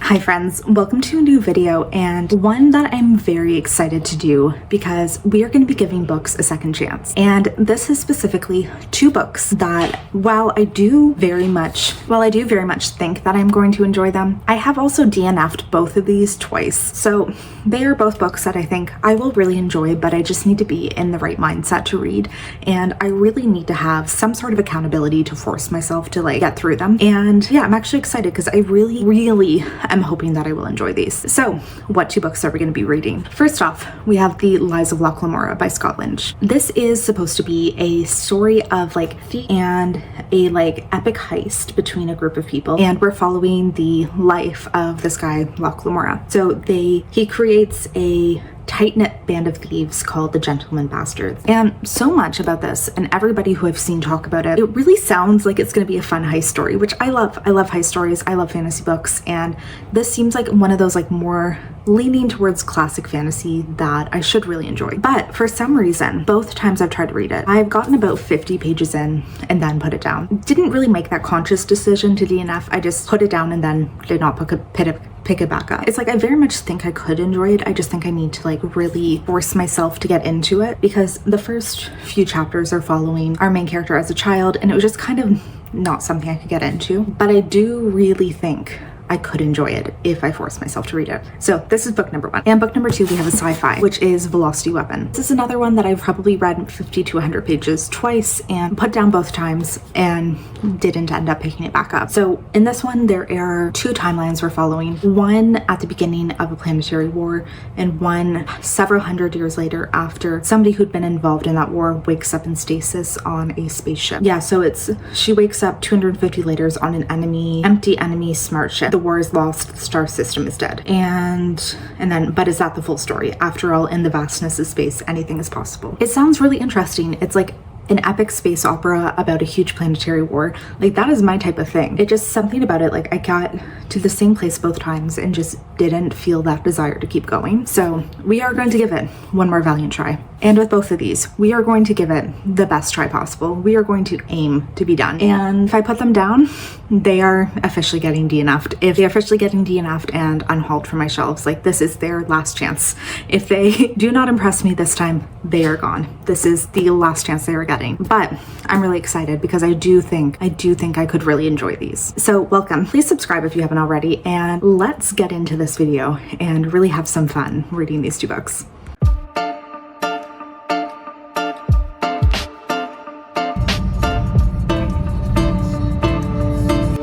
Hi friends, welcome to a new video, and one that I'm very excited to do because we are going to be giving books a second chance. And this is specifically two books that while I do very much think that I'm going to enjoy them, I have also DNF'd both of these twice. So they are both books that I think I will really enjoy, but I just need to be in the right mindset to read, and I really need to have some sort of accountability to force myself to get through them. And yeah, I'm actually excited because I really am hoping that I will enjoy these. So what two books are we going to be reading? First off, we have The Lies of Locke Lamora by Scott Lynch. This is supposed to be a story of thief and a epic heist between a group of people, and we're following the life of this guy Locke Lamora. So he creates a tight-knit band of thieves called the Gentleman Bastards. And so much about this, and everybody who I've seen talk about it, it really sounds like it's going to be a fun heist story, which I love. I love heist stories. I love fantasy books, and this seems like one of those more leaning towards classic fantasy that I should really enjoy. But for some reason, both times I've tried to read it, I've gotten about 50 pages in and then put it down. Didn't really make that conscious decision to DNF. I just put it down and then did not pick it back up. It's I very much think I could enjoy it. I just think I need to really force myself to get into it, because the first few chapters are following our main character as a child, and it was just kind of not something I could get into. But I do really think I could enjoy it if I force myself to read it. So this is book number one. And book number two, we have a sci-fi, which is Velocity Weapon. This is another one that I've probably read 50 to 100 pages twice and put down both times and didn't end up picking it back up. So in this one, there are two timelines we're following. One at the beginning of a planetary war, and one several hundred years later after somebody who'd been involved in that war wakes up in stasis on a spaceship. Yeah, so she wakes up 250 years on an empty enemy smart ship. The war is lost, the star system is dead. But is that the full story? After all, in the vastness of space, anything is possible. It sounds really interesting. It's an epic space opera about a huge planetary war. That is my type of thing. It just something about it, I got to the same place both times and just didn't feel that desire to keep going. So we are going to give it one more valiant try. And with both of these, we are going to give it the best try possible. We are going to aim to be done. And if I put them down, they are officially getting DNF'd. If they're officially getting DNF'd and unhauled from my shelves, this is their last chance. If they do not impress me this time, they are gone. This is the last chance they were getting. But I'm really excited because I do think I could really enjoy these. So welcome. Please subscribe if you haven't already, and let's get into this video and really have some fun reading these two books.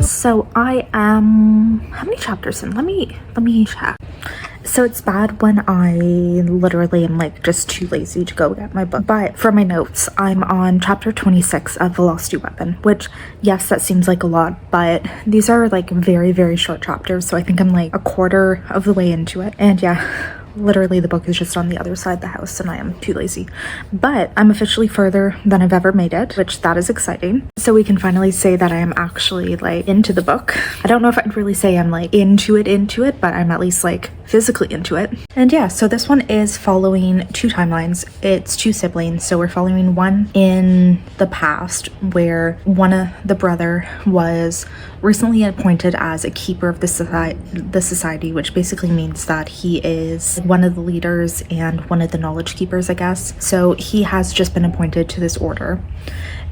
So I am, how many chapters in? Let me check. So it's bad when I literally am just too lazy to go get my book. But for my notes, I'm on chapter 26 of Velocity Weapon, which, yes, that seems like a lot, but these are very short chapters. So I think I'm a quarter of the way into it. And yeah, literally the book is just on the other side of the house and I am too lazy. But I'm officially further than I've ever made it, which that is exciting. So we can finally say that I am actually into the book. I don't know if I'd really say I'm into it, but I'm at least physically into it. And yeah, so this one is following two timelines. It's two siblings. So we're following one in the past where the brother was recently appointed as a keeper of the society, which basically means that he is one of the leaders and one of the knowledge keepers, I guess. So he has just been appointed to this order.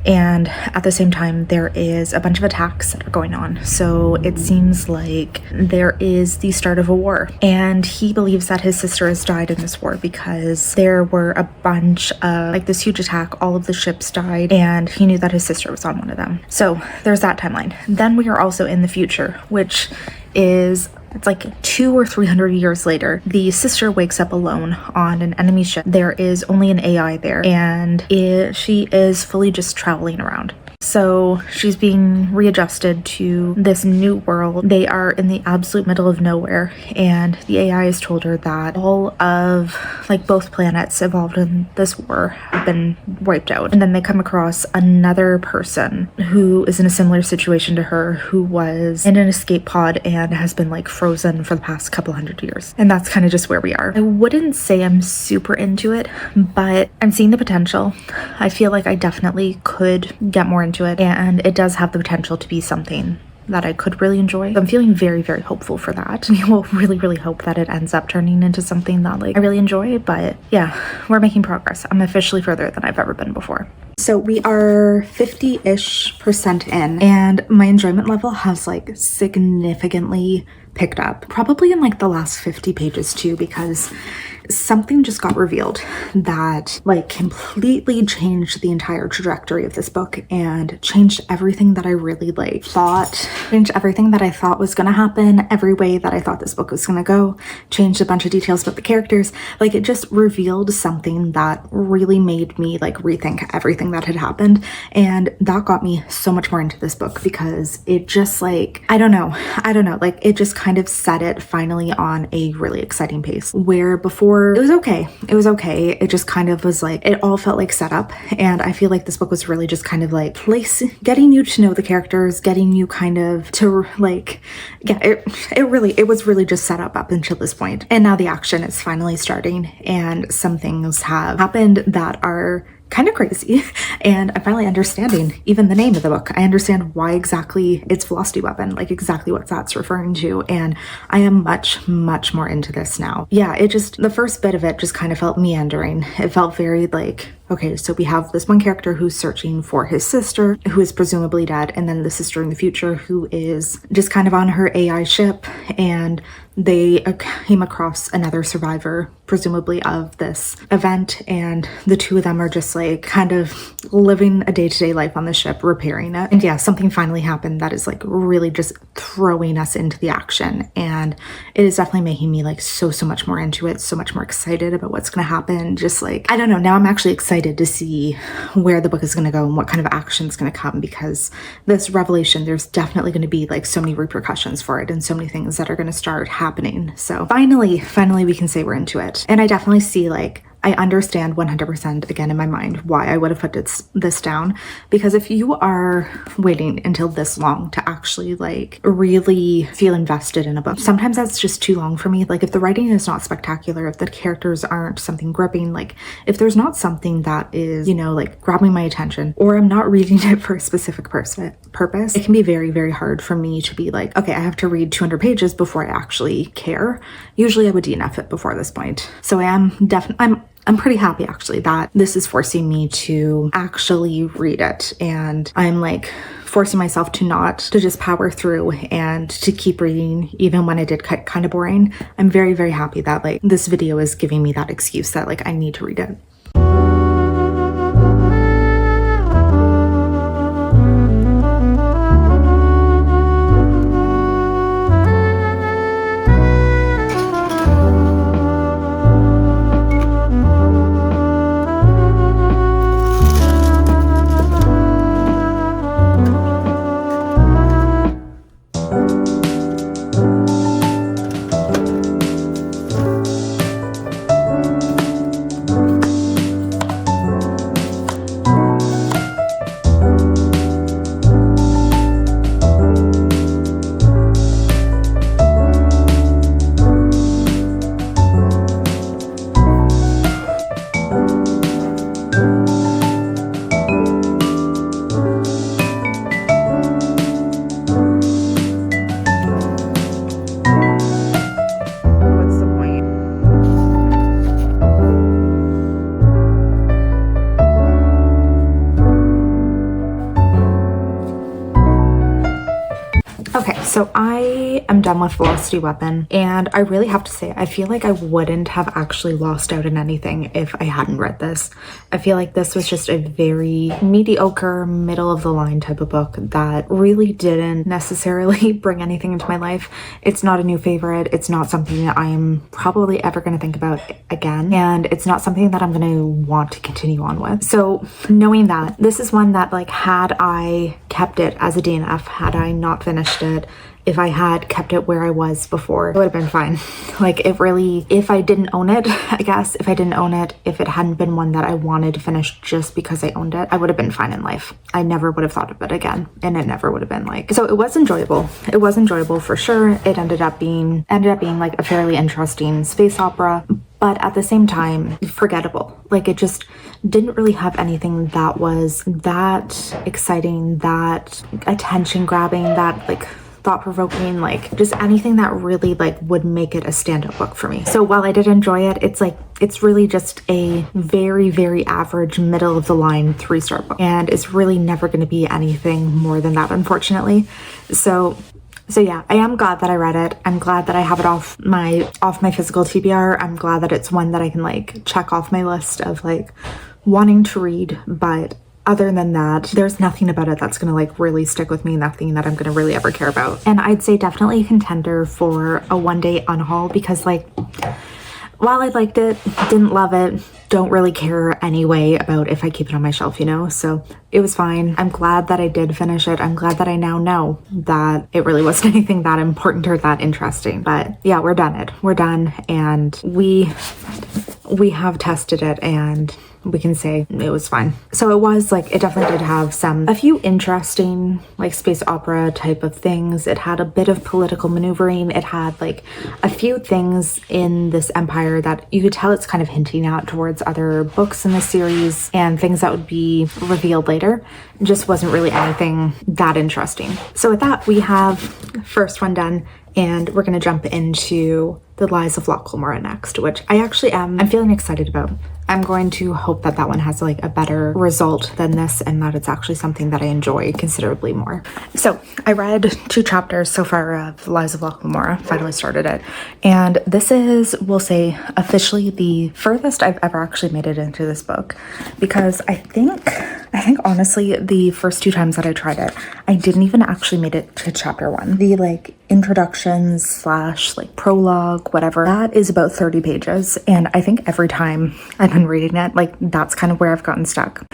And at the same time, there is a bunch of attacks that are going on. So it seems like there is the start of a war. And he believes that his sister has died in this war because there were a bunch of this huge attack. All of the ships died, and he knew that his sister was on one of them. So there's that timeline. Then we are also in the future, which is, it's 200 or 300 years later. The sister wakes up alone on an enemy ship. There is only an AI there, and she is fully just traveling around. So she's being readjusted to this new world. They are in the absolute middle of nowhere, and the AI has told her that all of both planets involved in this war have been wiped out. And then they come across another person who is in a similar situation to her, who was in an escape pod and has been frozen for the past couple hundred years. And that's kind of just where we are. I wouldn't say I'm super into it, but I'm seeing the potential. I feel I definitely could get more into it, and it does have the potential to be something that I could really enjoy. I'm feeling very, very hopeful for that. I will really, really hope that it ends up turning into something that like I really enjoy. But yeah, we're making progress. I'm officially further than I've ever been before. So we are 50-ish% in, and my enjoyment level has like significantly picked up, probably in like the last 50 pages too, because something just got revealed that like completely changed the entire trajectory of this book and changed everything that I really like thought, changed everything that I thought was gonna happen, every way that I thought this book was gonna go, changed a bunch of details about the characters. Like it just revealed something that really made me like rethink everything that had happened, and that got me so much more into this book because it just like I don't know, like it just kind of set it finally on a really exciting pace, where before it was okay. It just kind of was like, it all felt like setup. And I feel like this book was really just kind of like getting you to know the characters, getting you kind of to like, yeah, it was really just set up until this point. And now the action is finally starting, and some things have happened that are kind of crazy, and I'm finally understanding even the name of the book. I understand why exactly it's velocity weapon, like exactly what that's referring to, and I am much more into this now. Yeah, it just, the first bit of it just kind of felt meandering. It felt very like, okay, so we have this one character who's searching for his sister, who is presumably dead, and then the sister in the future who is just kind of on her AI ship, and they came across another survivor, presumably of this event, and the two of them are just like kind of living a day-to-day life on the ship, repairing it. And yeah, something finally happened that is like really just throwing us into the action, and it is definitely making me like so much more into it, so much more excited about what's gonna happen. Just like, I don't know, now I'm actually excited to see where the book is gonna go and what kind of action is gonna come, because this revelation, there's definitely gonna be like so many repercussions for it and so many things that are gonna start happening. So finally we can say we're into it. And I definitely see like, I understand 100% again in my mind why I would have put this down, because if you are waiting until this long to actually like really feel invested in a book, sometimes that's just too long for me. Like if the writing is not spectacular, if the characters aren't something gripping, like if there's not something that is, you know, like grabbing my attention, or I'm not reading it for a specific purpose, it can be very hard for me to be like, okay, I have to read 200 pages before I actually care. Usually I would DNF it before this point. So I'm pretty happy actually that this is forcing me to actually read it, and I'm like forcing myself to just power through and to keep reading even when it did get kind of boring. I'm very happy that like this video is giving me that excuse that like I need to read it. Okay, so I am done with Velocity Weapon, and I really have to say, I feel like I wouldn't have actually lost out on anything if I hadn't read this. I feel like this was just a very mediocre, middle-of-the-line type of book that really didn't necessarily bring anything into my life. It's not a new favorite. It's not something that I'm probably ever going to think about again, and it's not something that I'm going to want to continue on with. So knowing that, this is one that, like, had I kept it as a DNF, had I not finished it, if I had kept it where I was before, it would have been fine. Like, it really, if I didn't own it, I guess, if it hadn't been one that I wanted to finish just because I owned it, I would have been fine in life. I never would have thought of it again, and it never would have been like, so it was enjoyable. It was enjoyable for sure. It ended up being like a fairly interesting space opera, but at the same time, forgettable. Like, it just didn't really have anything that was that exciting, that attention grabbing, that like thought-provoking, like just anything that really like would make it a standout book for me. So while I did enjoy it, it's really just a very, very average, middle of the line 3-star book, and it's really never going to be anything more than that, unfortunately. So yeah, I am glad that I read it. I'm glad that I have it off my physical TBR. I'm glad that it's one that I can like check off my list of like wanting to read, but other than that, there's nothing about it that's gonna like really stick with me, nothing that I'm gonna really ever care about. And I'd say definitely a contender for a one-day unhaul, because like, while I liked it, didn't love it, don't really care anyway about if I keep it on my shelf, you know? So it was fine. I'm glad that I did finish it. I'm glad that I now know that it really wasn't anything that important or that interesting. But yeah, we're done, and we have tested it, and we can say it was fine. So it was like, it definitely did have a few interesting like space opera type of things. It had a bit of political maneuvering. It had like a few things in this empire that you could tell it's kind of hinting out towards other books in the series and things that would be revealed later. It just wasn't really anything that interesting. So with that, we have first one done, and we're going to jump into The Lies of Loch Lamora next, which I'm feeling excited about. I'm going to hope that one has like a better result than this, and that it's actually something that I enjoy considerably more. So I read 2 chapters so far of The Lies of Loch Lamora, finally started it, and this is, we'll say, officially the furthest I've ever actually made it into this book, because I think honestly the first 2 times that I tried it, I didn't even actually make it to chapter 1. The like introductions / like prologue, whatever, that is about 30 pages, and I think every time I've been reading it, like that's kind of where I've gotten stuck,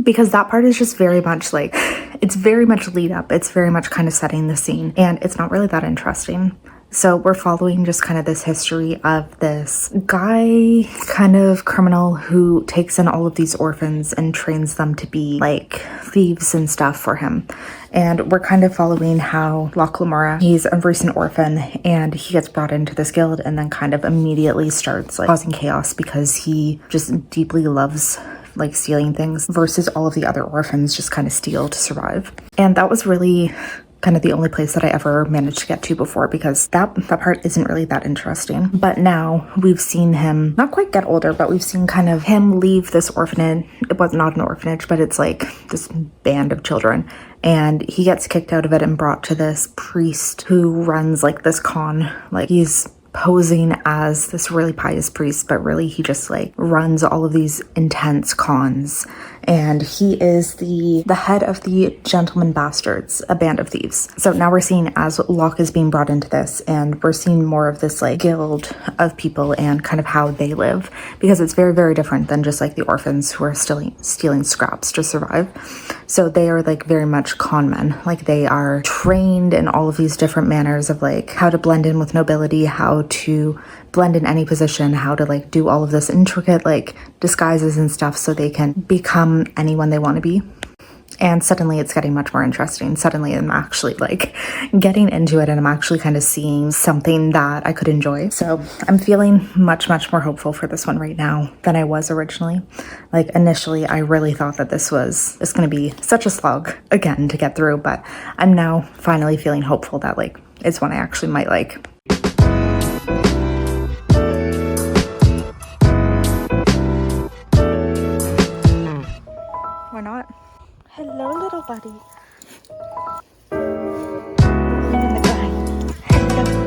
because that part is just very much like, it's very much lead up, it's very much kind of setting the scene, and it's not really that interesting. So we're following just kind of this history of this guy, kind of criminal, who takes in all of these orphans and trains them to be like thieves and stuff for him. And we're kind of following how Loch Lamora, he's a recent orphan, and he gets brought into this guild and then kind of immediately starts like causing chaos because he just deeply loves like stealing things, versus all of the other orphans just kind of steal to survive. And that was really kind of the only place that I ever managed to get to before, because that part isn't really that interesting. But now we've seen him not quite get older, but we've seen kind of him leave this orphanage. It was not an orphanage, but it's like this band of children, and he gets kicked out of it and brought to this priest who runs like this con. Like he's posing as this really pious priest, but really he just like runs all of these intense cons, and he is the head of the Gentleman Bastards, a band of thieves. So now we're seeing as Locke is being brought into this, and we're seeing more of this like guild of people and kind of how they live, because it's very, very different than just like the orphans who are stealing scraps to survive. So they are like very much con men. Like they are trained in all of these different manners of like how to blend in with nobility, how to blend in any position, how to like do all of this intricate like disguises and stuff so they can become anyone they want to be. And suddenly it's getting much more interesting. Suddenly I'm actually like getting into it, and I'm actually kind of seeing something that I could enjoy. So I'm feeling much, much more hopeful for this one right now than I was originally. Like initially I really thought that it's going to be such a slog again to get through, but I'm now finally feeling hopeful that like it's one I actually might like. Why not? Hello, little buddy. Rolling in the grind. Hello.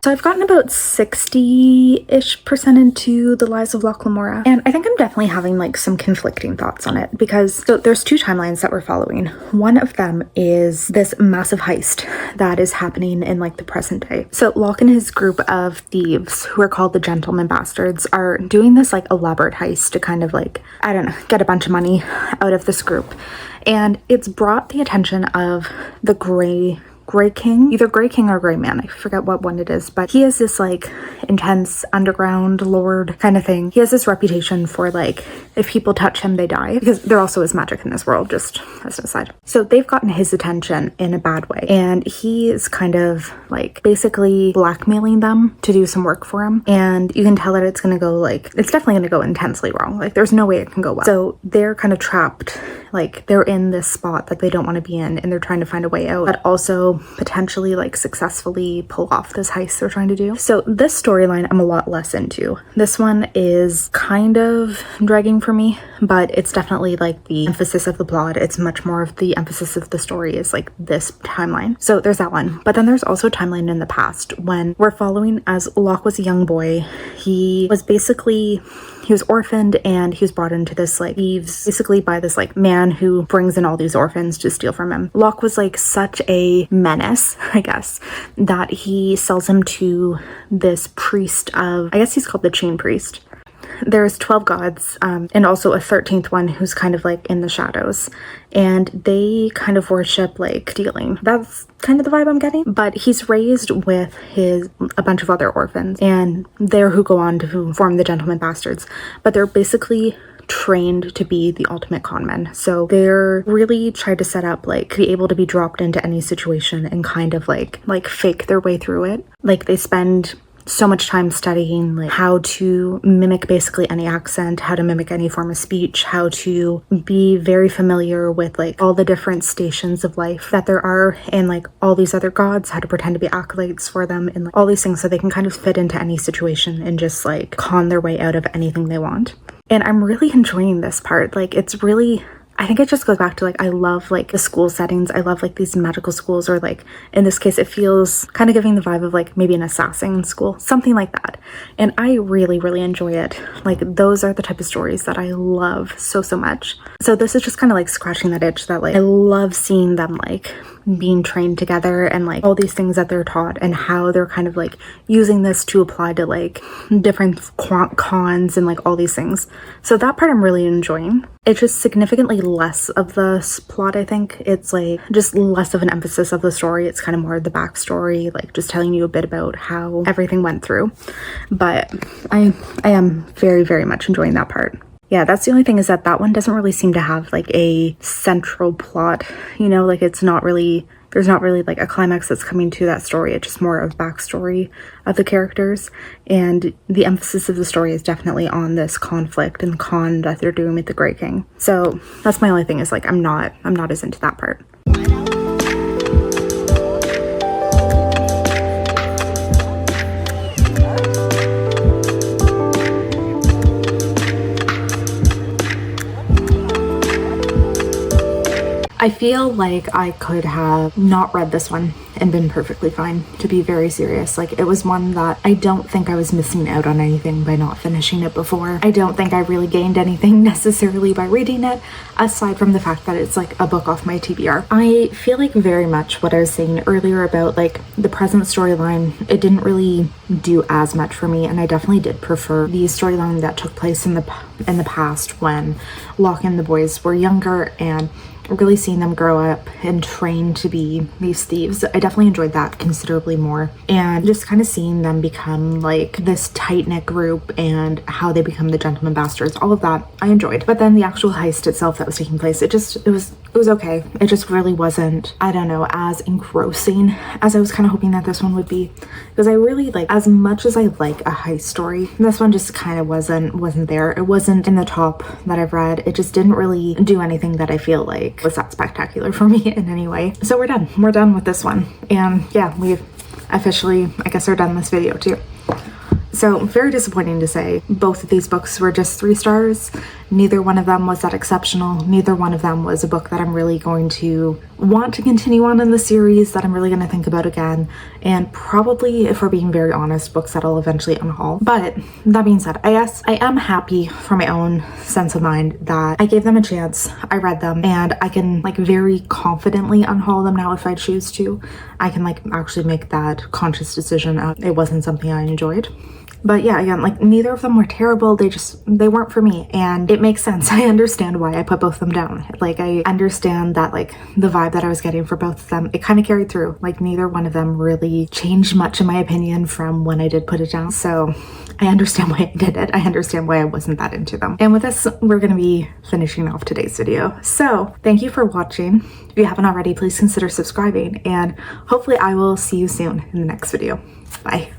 So I've gotten about 60-ish% into The Lies of Loch Lamora, and I think I'm definitely having like some conflicting thoughts on it, because there's 2 timelines that we're following. One of them is this massive heist that is happening in like the present day. So Locke and his group of thieves, who are called the Gentleman Bastards, are doing this like elaborate heist to kind of like, I don't know, get a bunch of money out of this group. And it's brought the attention of the Grey Grey King, either Grey King or Grey Man, I forget what one it is, but he is this like intense underground lord kind of thing. He has this reputation for like, if people touch him, they die, because there also is magic in this world, just as an aside. So they've gotten his attention in a bad way, and he is kind of like basically blackmailing them to do some work for him, and you can tell that it's gonna go like, it's definitely gonna go intensely wrong. Like there's no way it can go well. So they're kind of trapped, like they're in this spot that they don't want to be in, and they're trying to find a way out, but also potentially like successfully pull off this heist they're trying to do. So this storyline I'm a lot less into. This one is kind of dragging for me, but it's definitely like the emphasis of the plot. It's much more of the emphasis of the story is like this timeline. So there's that one. But then there's also a timeline in the past when we're following as Locke was a young boy. He was orphaned, and he was brought into this like thieves basically by this like man who brings in all these orphans to steal from him. Locke was like such a menace, I guess, that he sells him to this priest of, I guess he's called the Chain Priest. There's 12 gods, and also a 13th one who's kind of like in the shadows, and they kind of worship like stealing. That's kind of the vibe I'm getting. But he's raised with a bunch of other orphans, and they're who go on to form the Gentleman Bastards, but they're basically trained to be the ultimate con men. So they're really trying to set up like be able to be dropped into any situation and kind of like fake their way through it. Like they spend so much time studying like how to mimic basically any accent, how to mimic any form of speech, how to be very familiar with like all the different stations of life that there are, and like all these other gods, how to pretend to be acolytes for them, and like all these things so they can kind of fit into any situation and just like con their way out of anything they want. And I'm really enjoying this part. Like it's really, I think it just goes back to like, I love like the school settings. I love like these magical schools, or like in this case, it feels kind of giving the vibe of like maybe an assassin school, something like that. And I really, really enjoy it. Like those are the type of stories that I love so much. So this is just kind of like scratching that itch that like, I love seeing them like being trained together, and like all these things that they're taught, and how they're kind of like using this to apply to like different cons and like all these things. So that part I'm really enjoying. It's just significantly less of the plot, I think. It's like just less of an emphasis of the story. It's kind of more of the backstory, like just telling you a bit about how everything went through. But I am very, very much enjoying that part. Yeah, that's the only thing, is that one doesn't really seem to have like a central plot, you know, like there's not really like a climax that's coming to that story. It's just more of backstory of the characters, and the emphasis of the story is definitely on this conflict and con that they're doing with the Grey King. So that's my only thing, is like I'm not as into that part. I feel like I could have not read this one and been perfectly fine, to be very serious. Like it was one that I don't think I was missing out on anything by not finishing it before. I don't think I really gained anything necessarily by reading it, aside from the fact that it's like a book off my TBR. I feel like very much what I was saying earlier about like the present storyline, it didn't really do as much for me, and I definitely did prefer the storyline that took place in the past when Locke and the boys were younger, and really seeing them grow up and train to be these thieves. I definitely enjoyed that considerably more, and just kind of seeing them become like this tight-knit group and how they become the Gentleman Bastards, all of that I enjoyed. But then the actual heist itself that was taking place, it was okay. It just really wasn't, I don't know, as engrossing as I was kind of hoping that this one would be, because I really like, as much as I like a heist story, this one just kind of wasn't there. It wasn't in the top that I've read. It just didn't really do anything that I feel like was that spectacular for me in any way. So we're done with this one, and yeah, we've officially, I guess, are done this video too. So very disappointing to say. Both of these books were just 3 stars. Neither one of them was that exceptional. Neither one of them was a book that I'm really going to want to continue on in the series, that I'm really going to think about again. And probably, if we're being very honest, books that I'll eventually unhaul. But that being said, I guess I am happy for my own sense of mind that I gave them a chance. I read them, and I can like very confidently unhaul them now if I choose to. I can like actually make that conscious decision of it wasn't something I enjoyed. But yeah, again, like neither of them were terrible. They weren't for me, and it makes sense. I understand why I put both of them down. Like I understand that like the vibe that I was getting for both of them, it kind of carried through. Like neither one of them really changed much in my opinion from when I did put it down. So I understand why I did it. I understand why I wasn't that into them. And with this, we're going to be finishing off today's video. So thank you for watching. If you haven't already, please consider subscribing, and hopefully I will see you soon in the next video. Bye.